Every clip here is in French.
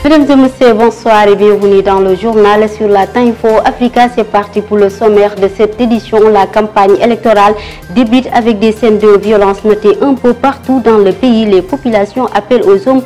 Mesdames et messieurs, bonsoir et bienvenue dans le journal sur la Time4 Africa. C'est parti pour le sommaire de cette édition. La campagne électorale débute avec des scènes de violence notées un peu partout dans le pays. Les populations appellent aux hommes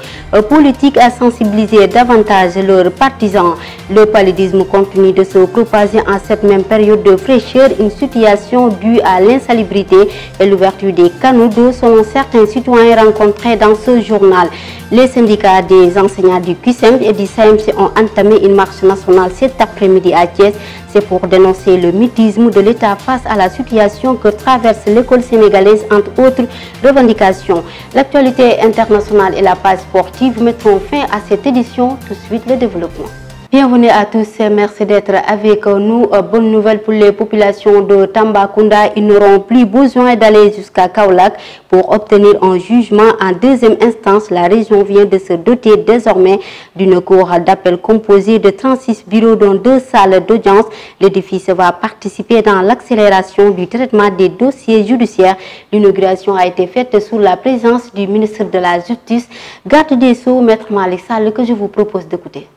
politiques à sensibiliser davantage leurs partisans. Le paludisme continue de se propager en cette même période de fraîcheur, une situation due à l'insalubrité et l'ouverture des canaux d'eau selon certains citoyens rencontrés dans ce journal. Les syndicats des enseignants du QSEM et du SAEMS ont entamé une marche nationale cet après-midi à Thiès. C'est pour dénoncer le mutisme de l'État face à la situation que traverse l'école sénégalaise, entre autres revendications. L'actualité internationale et la page sportive mettront fin à cette édition. Tout de suite, le développement. Bienvenue à tous, merci d'être avec nous. Bonne nouvelle pour les populations de Tambacounda, ils n'auront plus besoin d'aller jusqu'à Kaolack pour obtenir un jugement en deuxième instance. La région vient de se doter désormais d'une cour d'appel composée de 36 bureaux dont 2 salles d'audience. L'édifice va participer dans l'accélération du traitement des dossiers judiciaires. L'inauguration a été faite sous la présence du ministre de la Justice, garde des Sceaux, Maître Malick Sall, que je vous propose d'écouter.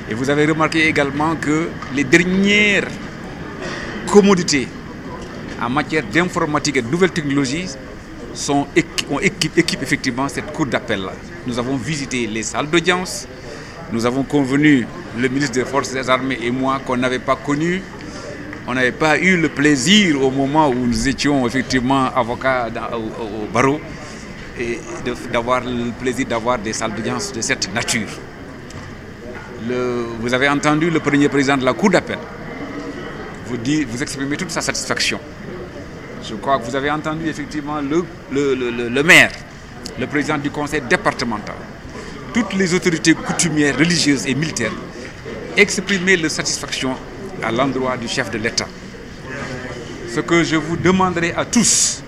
Et vous avez remarqué également que les dernières commodités en matière d'informatique et de nouvelles technologies équipent effectivement cette cour d'appel-là. Nous avons visité les salles d'audience, nous avons convenu, le ministre des Forces armées et moi, qu'on n'avait pas connu. On n'avait pas eu le plaisir au moment où nous étions effectivement avocats au barreau et d'avoir le plaisir d'avoir des salles d'audience de cette nature. Vous avez entendu le premier président de la Cour d'appel vous exprimer toute sa satisfaction. Je crois que vous avez entendu effectivement le maire, le président du conseil départemental, toutes les autorités coutumières, religieuses et militaires exprimer leur satisfaction à l'endroit du chef de l'État. Ce que je vous demanderai à tous,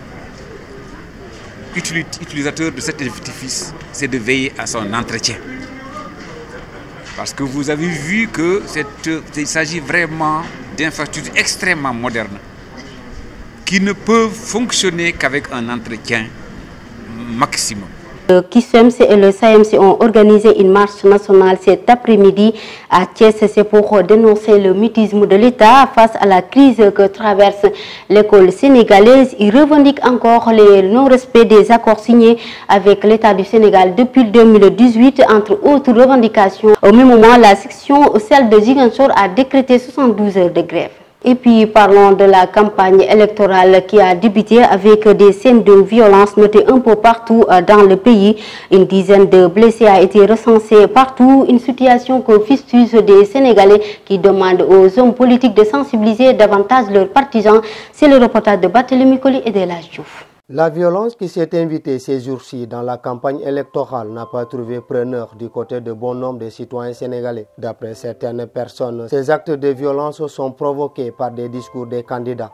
utilisateurs de cet édifice, c'est de veiller à son entretien. Parce que vous avez vu qu'il s'agit vraiment d'infrastructures extrêmement modernes qui ne peuvent fonctionner qu'avec un entretien maximum. Le QSEM et le SAEMS ont organisé une marche nationale cet après-midi à Thiès. C'est pour dénoncer le mutisme de l'État face à la crise que traverse l'école sénégalaise. Ils revendiquent encore le non-respect des accords signés avec l'État du Sénégal depuis 2018, entre autres revendications. Au même moment, la section, celle de Ziguinchor, a décrété 72 heures de grève. Et puis parlons de la campagne électorale qui a débuté avec des scènes de violence notées un peu partout dans le pays. Une dizaine de blessés a été recensée partout. Une situation que fustige des Sénégalais qui demandent aux hommes politiques de sensibiliser davantage leurs partisans. C'est le reportage de Barthélémy Koli et de la Diouf. La violence qui s'est invitée ces jours-ci dans la campagne électorale n'a pas trouvé preneur du côté de bon nombre de citoyens sénégalais. D'après certaines personnes, ces actes de violence sont provoqués par des discours des candidats.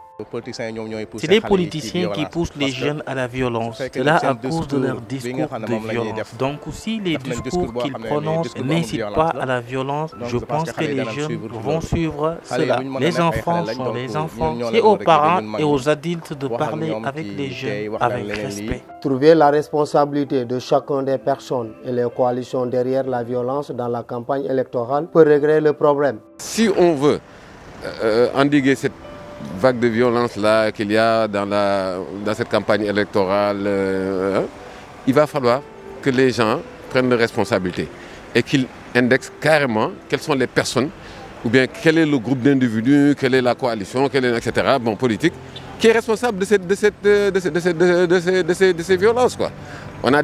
C'est les politiciens qui poussent les jeunes à la violence. Cela à cause de leur discours de violence. Donc si les discours qu'ils prononcent n'incitent pas à la violence, je pense que les jeunes vont suivre cela. Les enfants sont les enfants. C'est aux parents et aux adultes de parler avec les jeunes avec respect. Trouver la responsabilité de chacun des personnes et les coalitions derrière la violence dans la campagne électorale peut régler le problème. Si on veut endiguer cette vague de violence là qu'il y a dans cette campagne électorale, il va falloir que les gens prennent leurs responsabilités et qu'ils indexent carrément quelles sont les personnes ou bien quel est le groupe d'individus, quelle est la coalition, quelle est, etc. Bon, politique, qui est responsable de ces violences, quoi. On a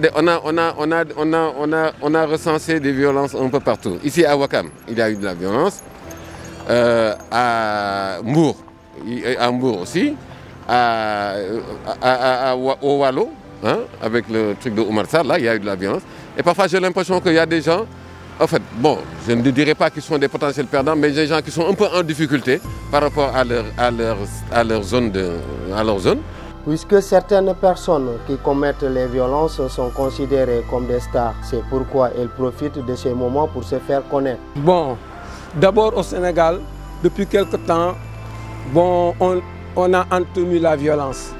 recensé des violences un peu partout. Ici à Ouakam, il y a eu de la violence. À Mbour aussi, au Wallo, hein, avec le truc de Oumar Sarr, là, il y a eu de la violence. Et parfois, j'ai l'impression qu'il y a des gens, en fait, bon, je ne dirais pas qu'ils sont des potentiels perdants, mais des gens qui sont un peu en difficulté par rapport à leur zone. Puisque certaines personnes qui commettent les violences sont considérées comme des stars, c'est pourquoi elles profitent de ces moments pour se faire connaître. Bon, d'abord au Sénégal, depuis quelque temps, bon, on a entretenu la violence.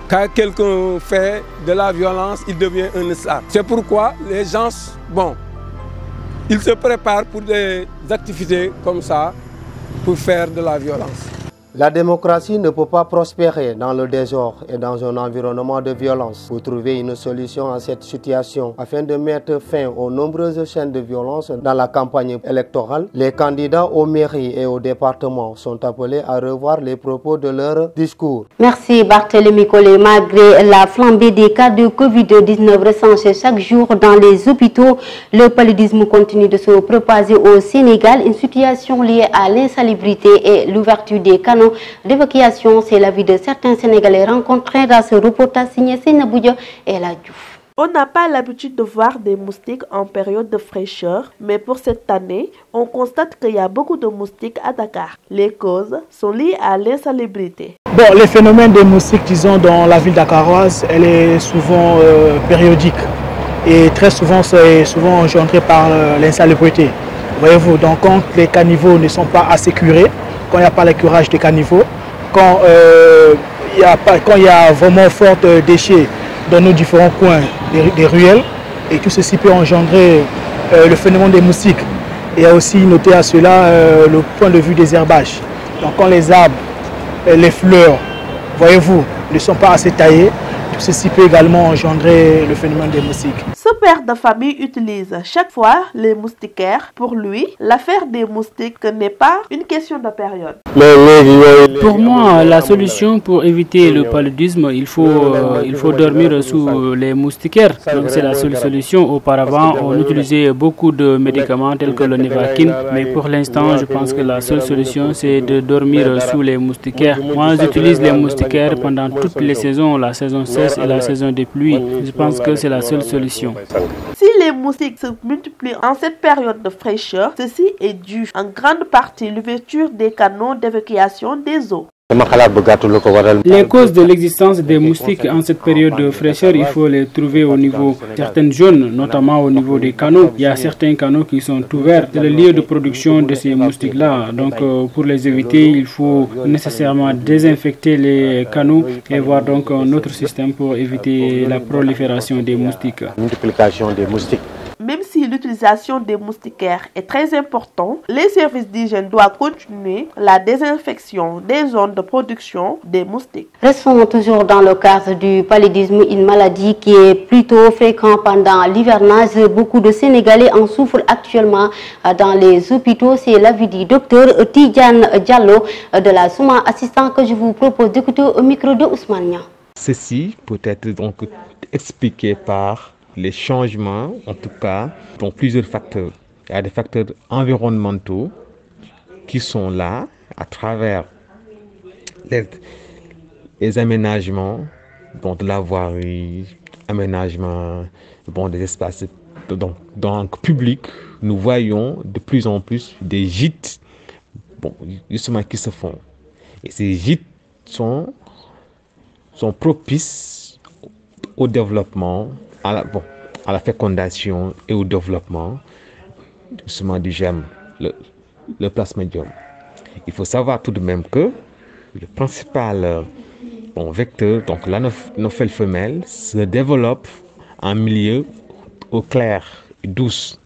Quand quelqu'un fait de la violence, il devient un star. C'est pourquoi les gens, ils se préparent pour des activités comme ça, pour faire de la violence. La démocratie ne peut pas prospérer dans le désordre et dans un environnement de violence. Pour trouver une solution à cette situation, afin de mettre fin aux nombreuses chaînes de violence dans la campagne électorale, les candidats aux mairies et aux départements sont appelés à revoir les propos de leur discours. Merci Barthélémy Collet. Malgré la flambée des cas de Covid-19 recensés chaque jour dans les hôpitaux, le paludisme continue de se propager au Sénégal. Une situation liée à l'insalubrité et l'ouverture des canaux d'évacuation, c'est l'avis de certains Sénégalais rencontrés dans ce reportage signé Seynaboudia et La Diouf. On n'a pas l'habitude de voir des moustiques en période de fraîcheur, mais pour cette année, on constate qu'il y a beaucoup de moustiques à Dakar. Les causes sont liées à l'insalubrité. Bon, les phénomènes des moustiques, disons, dans la ville dakaroise, elle est souvent périodique. Et très souvent, c'est souvent engendré par l'insalubrité. Voyez-vous, donc quand les caniveaux ne sont pas assez curés, quand il n'y a pas le curage des caniveaux, quand il y a vraiment fort déchets dans nos différents coins des ruelles, et tout ceci peut engendrer le phénomène des moustiques. Et aussi noter à cela le point de vue des herbages. Donc quand les arbres, les fleurs, voyez-vous, ne sont pas assez taillés, tout ceci peut également engendrer le phénomène des moustiques. Ce père de famille utilise chaque fois les moustiquaires. Pour lui, l'affaire des moustiques n'est pas une question de période. Pour moi, la solution pour éviter le paludisme, il faut dormir sous les moustiquaires. C'est la seule solution. Auparavant, on utilisait beaucoup de médicaments tels que le Nevaquin, mais pour l'instant, je pense que la seule solution, c'est de dormir sous les moustiquaires. Moi, j'utilise les moustiquaires pendant toutes les saisons, la saison sèche et la saison des pluies. Je pense que c'est la seule solution. Si les moustiques se multiplient en cette période de fraîcheur, ceci est dû en grande partie à l'ouverture des canaux d'évacuation des eaux. Les causes de l'existence des moustiques en cette période de fraîcheur, il faut les trouver au niveau de certaines zones, notamment au niveau des canaux. Il y a certains canaux qui sont ouverts. C'est le lieu de production de ces moustiques-là. Donc pour les éviter, il faut nécessairement désinfecter les canaux et voir donc un autre système pour éviter la prolifération des moustiques. Même si l'utilisation des moustiquaires est très importante, les services d'hygiène doivent continuer la désinfection des zones de production des moustiques. Restons toujours dans le cadre du paludisme, une maladie qui est plutôt fréquente pendant l'hivernage. Beaucoup de Sénégalais en souffrent actuellement dans les hôpitaux. C'est l'avis du docteur Tidjane Diallo de la Souma Assistant que je vous propose d'écouter au micro de Ousmane Nia. Ceci peut être donc expliqué par les changements, en tout cas, dans plusieurs facteurs. Il y a des facteurs environnementaux qui sont là à travers les aménagements de la voirie, aménagement des espaces donc publics. Nous voyons de plus en plus des gîtes justement qui se font. Et ces gîtes sont propices au développement, à la fécondation et au développement justement du germe, le plasmodium. Il faut savoir tout de même que le principal vecteur, donc l'anophèle femelle, se développe en milieu eau claire et douce.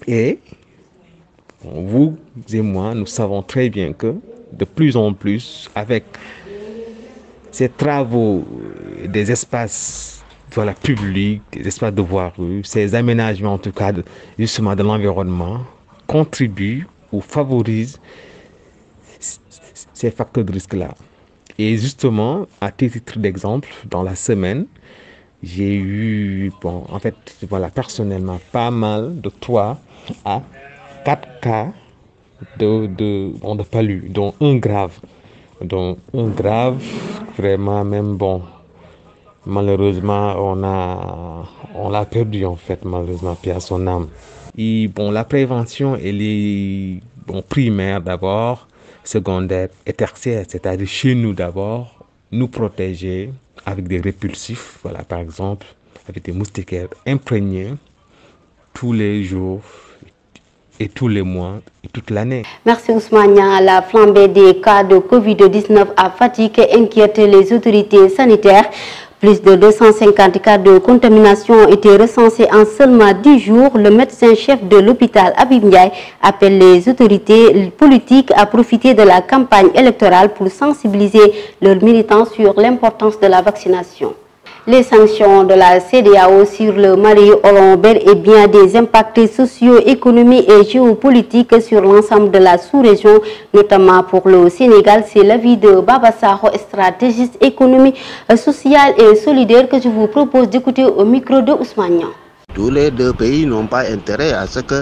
Et vous et moi, nous savons très bien que de plus en plus, avec ces travaux des espaces publics, des espaces de voirie, ces aménagements en tout cas justement de l'environnement, contribuent ou favorisent ces facteurs de risque-là. Et justement, à titre d'exemple, dans la semaine, j'ai eu, personnellement, pas mal de 3 à 4 cas de palu, dont un grave. Vraiment même malheureusement, on l'a perdu en fait, malheureusement, puis à son âme. Et la prévention, elle est primaire d'abord, secondaire et tertiaire, c'est-à-dire chez nous d'abord, nous protéger avec des répulsifs, par exemple, avec des moustiquaires imprégnés tous les jours, et tous les mois et toute l'année. Merci Ousmane. La flambée des cas de Covid-19 à Fatick inquiète les autorités sanitaires. Plus de 250 cas de contamination ont été recensés en seulement 10 jours. Le médecin-chef de l'hôpital Habib Ndiaye appelle les autorités politiques à profiter de la campagne électorale pour sensibiliser leurs militants sur l'importance de la vaccination. Les sanctions de la CEDEAO sur le Mali auront bel et bien des impacts sociaux, économiques et géopolitiques sur l'ensemble de la sous-région, notamment pour le Sénégal. C'est l'avis de Baba Sakho, stratégiste économique, social et solidaire, que je vous propose d'écouter au micro de Ousmane Niang. Tous les deux pays n'ont pas intérêt à ce que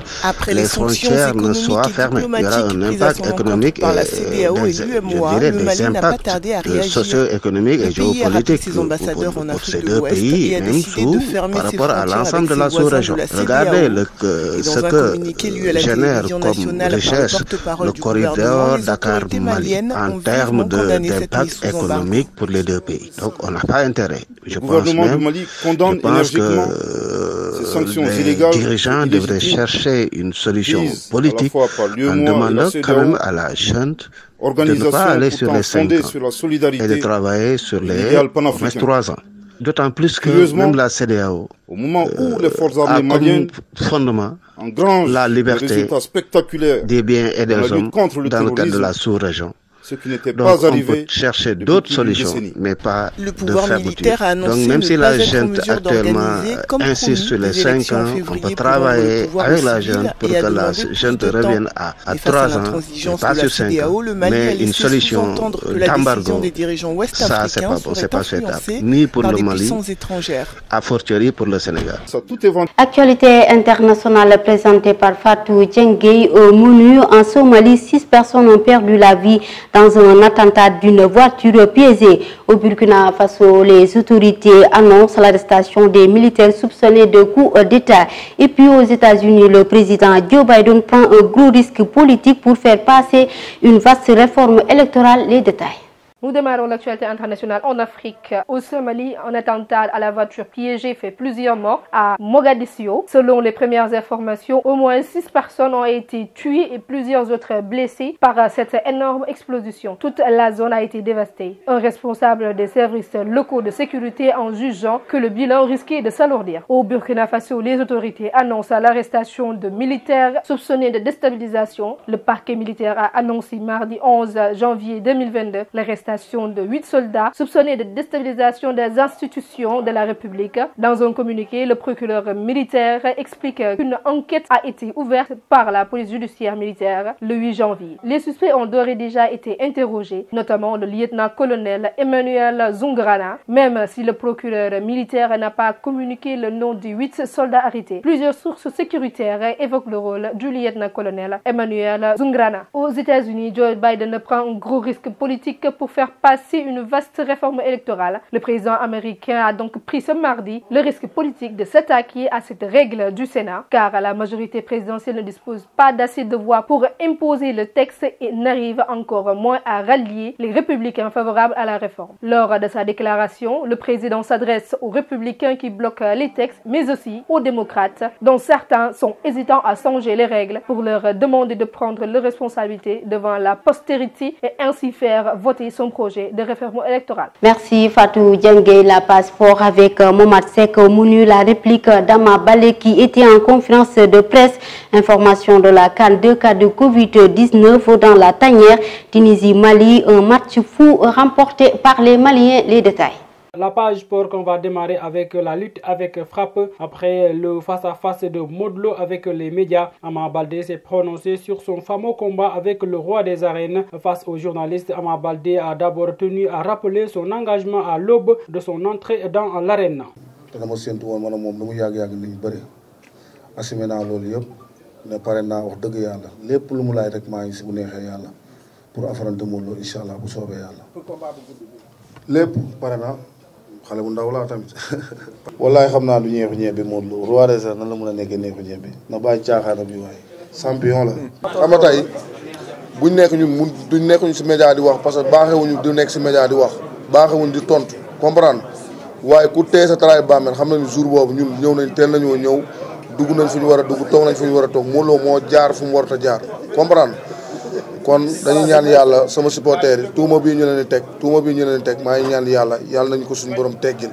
les frontières ne soient fermées. Il y aura un impact économique et des impacts socio-économiques et géopolitiques pour ces deux pays, même par rapport à l'ensemble de la sous-région. Regardez ce que génère comme richesse le corridor Dakar-Mali en termes d'impact économique pour les deux pays. Donc on n'a pas intérêt. Je pense que les dirigeants devraient chercher une solution politique en demandant quand même à la junte de ne pas aller sur les 5 ans et de travailler sur les 3 ans. D'autant plus que même la CEDEAO a comme fondement la liberté des biens et des hommes dans le cadre de la sous-région. Donc on peut chercher d'autres solutions, mais pas de fermeture. Donc même si la junte actuellement insiste sur les 5 ans, on peut travailler avec la junte pour que la junte revienne à 3 ans, mais pas sur 5 ans. Mais une solution d'embargo, ça c'est pas souhaitable, ni pour le Mali, a fortiori pour le Sénégal. Actualité internationale présentée par Fatou Djengueye. Au menu, en Somalie, 6 personnes ont perdu la vie dans un attentat d'une voiture piégée. Au Burkina Faso, les autorités annoncent l'arrestation des militaires soupçonnés de coups d'État. Et puis aux États-Unis, le président Joe Biden prend un gros risque politique pour faire passer une vaste réforme électorale. Les détails. Nous démarrons l'actualité internationale en Afrique. Au Somalie, un attentat à la voiture piégée fait plusieurs morts à Mogadiscio. Selon les premières informations, au moins 6 personnes ont été tuées et plusieurs autres blessées par cette énorme explosion. Toute la zone a été dévastée. Un responsable des services locaux de sécurité en jugeant que le bilan risquait de s'alourdir. Au Burkina Faso, les autorités annoncent l'arrestation de militaires soupçonnés de déstabilisation. Le parquet militaire a annoncé mardi 11 janvier 2022 l'arrestation de 8 soldats soupçonnés de déstabilisation des institutions de la République. Dans un communiqué, le procureur militaire explique qu'une enquête a été ouverte par la police judiciaire militaire le 8 janvier. Les suspects ont d'ores et déjà été interrogés, notamment le lieutenant-colonel Emmanuel Zungrana, même si le procureur militaire n'a pas communiqué le nom des 8 soldats arrêtés. Plusieurs sources sécuritaires évoquent le rôle du lieutenant-colonel Emmanuel Zungrana. Aux États-Unis, Joe Biden prend un gros risque politique pour faire passer une vaste réforme électorale. Le président américain a donc pris ce mardi le risque politique de s'attaquer à cette règle du Sénat, car la majorité présidentielle ne dispose pas d'assez de voix pour imposer le texte et n'arrive encore moins à rallier les républicains favorables à la réforme. Lors de sa déclaration, le président s'adresse aux républicains qui bloquent les textes, mais aussi aux démocrates, dont certains sont hésitants à changer les règles, pour leur demander de prendre leurs responsabilités devant la postérité et ainsi faire voter son projet de réforme électorale. Merci Fatou Djengueye. La passeport avec Momad Sek. Au menu, la réplique d'Ama Balé qui était en conférence de presse. Information de la CAN, 2 cas de Covid-19 dans la tanière. Tunisie-Mali, un match fou remporté par les Maliens. Les détails. La page sport qu'on va démarrer avec la lutte avec frappe après le face-à-face de Modlo avec les médias. Ama Baldé s'est prononcé sur son fameux combat avec le roi des arènes. Face aux journalistes, Ama Baldé a d'abord tenu à rappeler son engagement à l'aube de son entrée dans l'arène. xale bu ndaw laa tamit wallahi xam naa du ñeexu ñebe Modou Lo roi des arènes nan la mën a nekkee neexu ñebe na bàyyi caaxaanam bi waaye champion la xam nga tey buñ nekk ñun duñ nekk ñu si média di wax parce que baaxewuñu du nekk si média di wax baaxewuñu di tontu comprendre waaye ku tee sa travail bàmmeel xam na ni jour boobu ñun ñëw nañ teel nañoo ñëw dugg nañ fu ñu war a dugg toog nañ fu ñu war a toog Modou Lo moo jaar fu mu warut a jaar comprendre kon dañuy ñaan yàlla sama supporter yi tuuma bii ñu leen di teg maa ngi ñaan yàlla nañ ko suñu borom teggil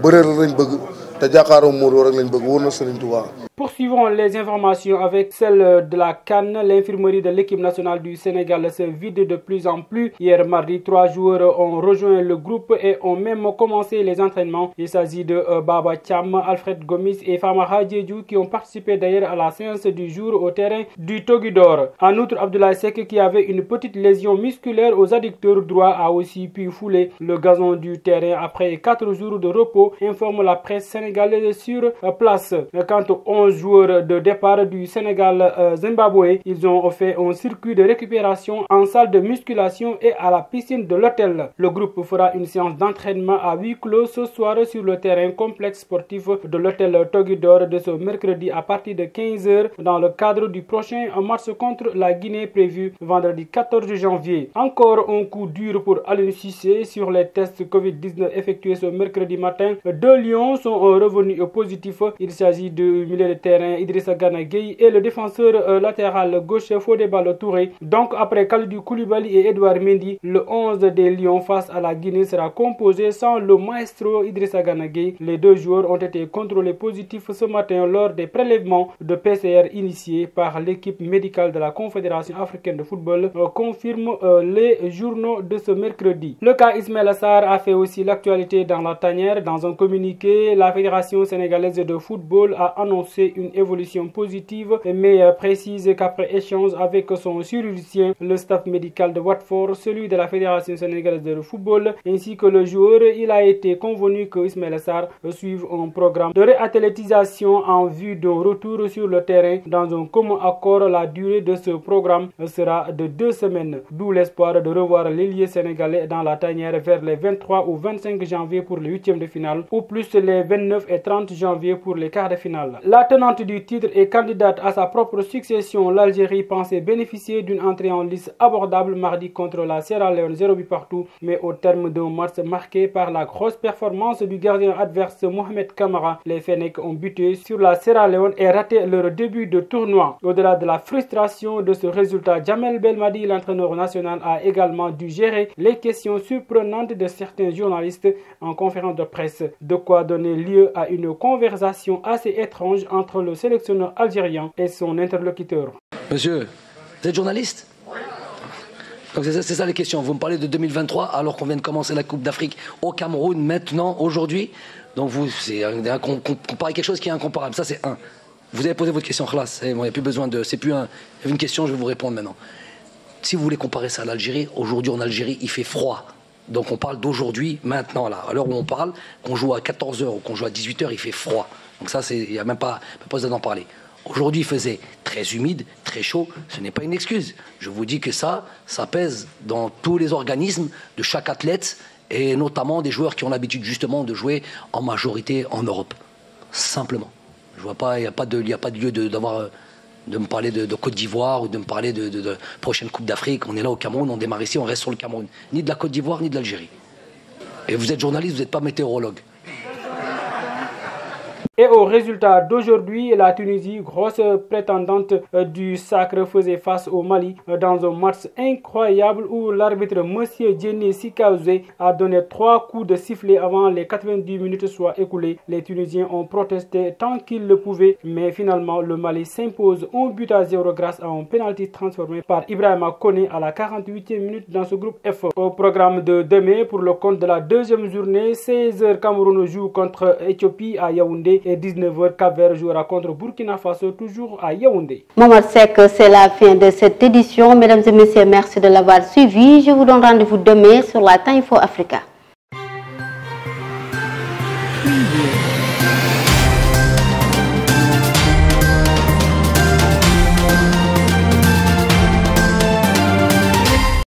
bëreer lañ bëgg te jàkkaaroo Modou Lo rek lañ bëgg wóor na Serigne Touba. Poursuivons les informations avec celle de la CAN. L'infirmerie de l'équipe nationale du Sénégal se vide de plus en plus. Hier mardi, 3 joueurs ont rejoint le groupe et ont même commencé les entraînements. Il s'agit de Baba Thiam, Alfred Gomis et Famara Diédhiou qui ont participé d'ailleurs à la séance du jour au terrain du Togidor. En outre, Abdoulaye Seck qui avait une petite lésion musculaire aux adducteurs droits a aussi pu fouler le gazon du terrain après 4 jours de repos, informe la presse sénégalaise sur place. Quant aux 11 joueurs de départ du Sénégal-Zimbabwe, ils ont fait un circuit de récupération en salle de musculation et à la piscine de l'hôtel. Le groupe fera une séance d'entraînement à huis clos ce soir sur le terrain complexe sportif de l'hôtel Togidor de ce mercredi à partir de 15 h dans le cadre du prochain match contre la Guinée prévu vendredi 14 janvier. Encore un coup dur pour Aliou Cissé sur les tests Covid-19 effectués ce mercredi matin. 2 lions sont revenus positifs. Il s'agit du milieu de terrain Idrissa Gana Gueye et le défenseur latéral gauche Fodé Ballo-Touré. Donc après Kalidou Koulibaly et Edouard Mendy, le 11 des Lions face à la Guinée sera composé sans le maestro Idrissa Gana Gueye. Les 2 joueurs ont été contrôlés positifs ce matin lors des prélèvements de PCR initiés par l'équipe médicale de la Confédération africaine de football, confirment les journaux de ce mercredi. Le cas Ismaïla Sarr a fait aussi l'actualité dans la tanière. Dans un communiqué, la Fédération sénégalaise de football a annoncé une évolution positive, mais précise qu'après échange avec son chirurgien, le staff médical de Watford, celui de la Fédération sénégalaise de football, ainsi que le joueur, il a été convenu que Ismaïla Sarr suive un programme de réathlétisation en vue d'un retour sur le terrain. Dans un commun accord, la durée de ce programme sera de 2 semaines, d'où l'espoir de revoir l'ailier sénégalais dans la tanière vers les 23 ou 25 janvier pour les 8e de finale, ou plus les 29 et 30 janvier pour les quarts de finale. La tenante du titre et candidate à sa propre succession, l'Algérie pensait bénéficier d'une entrée en lice abordable mardi contre la Sierra Leone 0 but partout, mais au terme d'un match marqué par la grosse performance du gardien adverse Mohamed Kamara, les Fennecs ont buté sur la Sierra Leone et raté leur début de tournoi. Au-delà de la frustration de ce résultat, Jamel Belmadi, l'entraîneur national, a également dû gérer les questions surprenantes de certains journalistes en conférence de presse, de quoi donner lieu à une conversation assez étrange entre le sélectionneur algérien et son interlocuteur. Monsieur, vous êtes journaliste? Donc c'est ça les questions. Vous me parlez de 2023 alors qu'on vient de commencer la Coupe d'Afrique au Cameroun maintenant, aujourd'hui. Donc vous, c'est comparer quelque chose qui est incomparable. Ça c'est un. Vous avez posé votre question, classe. Il n'y a plus besoin de... C'est plus une question, je vais vous répondre maintenant. Si vous voulez comparer ça à l'Algérie, aujourd'hui en Algérie, il fait froid. Donc on parle d'aujourd'hui, maintenant, là. À l'heure où on parle, qu'on joue à 14 h ou qu'on joue à 18 h, il fait froid. Donc ça, il n'y a même pas besoin d'en parler. Aujourd'hui, il faisait très humide, très chaud. Ce n'est pas une excuse. Je vous dis que ça pèse dans tous les organismes de chaque athlète et notamment des joueurs qui ont l'habitude justement de jouer en majorité en Europe. Simplement. Je vois pas, il n'y a pas de lieu de me parler de Côte d'Ivoire ou de me parler de prochaine Coupe d'Afrique. On est là au Cameroun, on démarre ici, on reste sur le Cameroun. Ni de la Côte d'Ivoire, ni de l'Algérie. Et vous êtes journaliste, vous n'êtes pas météorologue. Et au résultat d'aujourd'hui, la Tunisie, grosse prétendante du sacre, faisait face au Mali dans un match incroyable où l'arbitre M. Djeni Sikaouzé a donné 3 coups de sifflet avant les 90 minutes soient écoulées. Les Tunisiens ont protesté tant qu'ils le pouvaient, mais finalement le Mali s'impose 1-0 grâce à un penalty transformé par Ibrahima Koné à la 48e minute dans ce groupe F. Au programme de demain, pour le compte de la 2e journée, 16 h Cameroun joue contre Éthiopie à Yaoundé et 19 h Cap-Vert jouera contre Burkina Faso toujours à Yaoundé. Mohamed Seck, c'est la fin de cette édition. Mesdames et messieurs, merci de l'avoir suivi. Je vous donne rendez-vous demain sur la Time for Africa.